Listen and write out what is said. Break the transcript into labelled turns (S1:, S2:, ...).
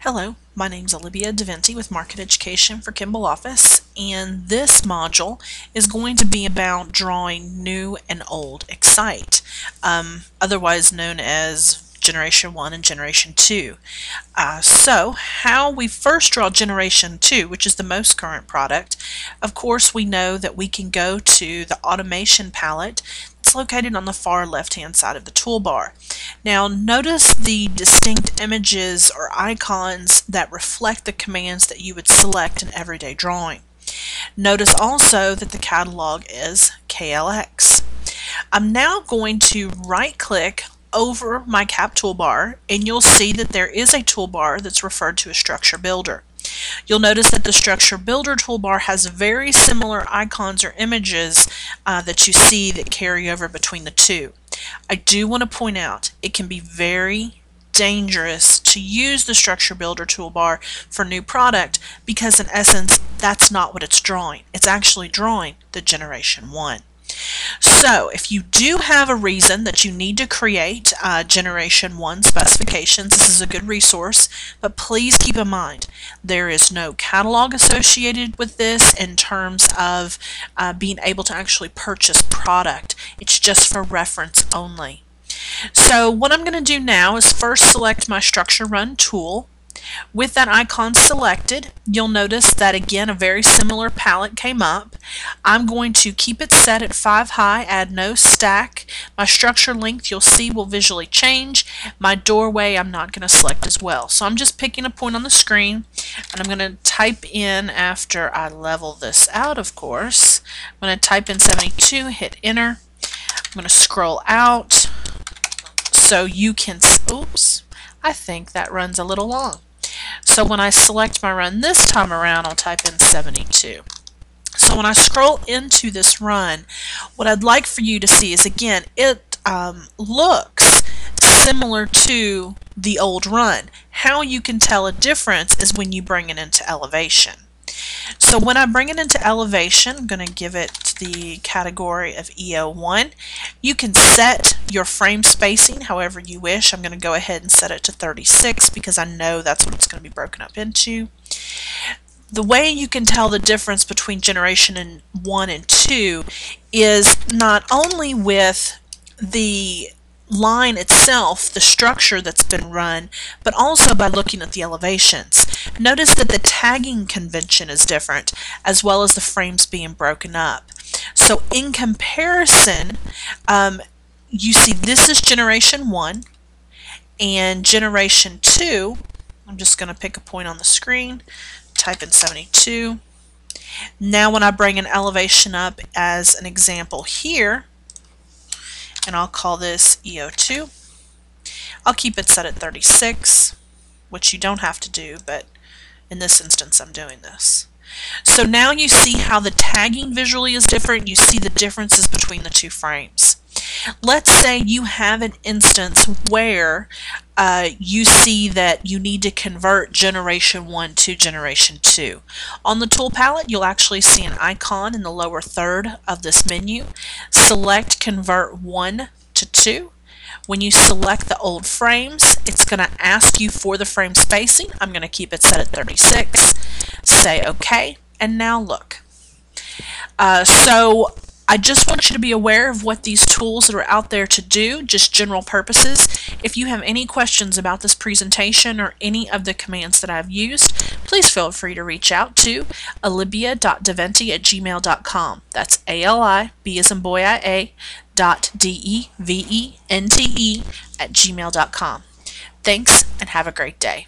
S1: Hello, my name is alibia.devente with Market Education for Kimball Office, and this module is going to be about drawing new and old Xsite, otherwise known as Generation 1 and Generation 2. So how we first draw Generation 2, which is the most current product, of course we know that we can go to the automation palette. It's located on the far left hand side of the toolbar. Now notice the distinct images or icons that reflect the commands that you would select in everyday drawing. Notice also that the catalog is KLX. I'm now going to right click over my cap toolbar and you'll see that there is a toolbar that's referred to as Structure Builder. You'll notice that the Structure Builder toolbar has very similar icons or images that you see that carry over between the two. I do want to point out it can be very dangerous to use the Structure Builder toolbar for new product because in essence that's not what it's drawing. It's actually drawing the Generation 1. So if you do have a reason that you need to create Generation 1 specifications, this is a good resource, but please keep in mind there is no catalog associated with this in terms of being able to actually purchase product. It's just for reference only. So what I'm going to do now is first select my Structure Run tool. With that icon selected, you'll notice that again a very similar palette came up. I'm going to keep it set at 5 high, add no stack. My structure length you'll see will visually change. My doorway I'm not going to select as well. So I'm just picking a point on the screen and I'm going to type in, after I level this out of course, I'm going to type in 72, hit enter. I'm going to scroll out so you can, oops, I think that runs a little long. So when I select my run this time around, I'll type in 72. So when I scroll into this run, what I'd like for you to see is, again, it looks similar to the old run. How you can tell a difference is when you bring it into elevation. So when I bring it into elevation, I'm going to give it the category of EO1. You can set your frame spacing however you wish. I'm going to go ahead and set it to 36 because I know that's what it's going to be broken up into. The way you can tell the difference between Generation 1 and 2 is not only with the line itself, the structure that's been run, but also by looking at the elevations. Notice that the tagging convention is different, as well as the frames being broken up. So in comparison, you see this is Generation 1 and Generation 2. I'm just going to pick a point on the screen, type in 72. Now when I bring an elevation up as an example here, and I'll call this EO2. I'll keep it set at 36, which you don't have to do, but in this instance I'm doing this. So now you see how the tagging visually is different. You see the differences between the two frames. Let's say you have an instance where you see that you need to convert Generation 1 to Generation 2. On the tool palette, you'll actually see an icon in the lower third of this menu. Select Convert 1 to 2. When you select the old frames, it's going to ask you for the frame spacing. I'm going to keep it set at 36. Say OK, and now look. So I just want you to be aware of what these tools that are out there to do, just general purposes. If you have any questions about this presentation or any of the commands that I've used, please feel free to reach out to alibia.devente@gmail.com. That's A-L-I-B as in boy I-A .D-E-V-E-N-T-E @gmail.com. Thanks and have a great day.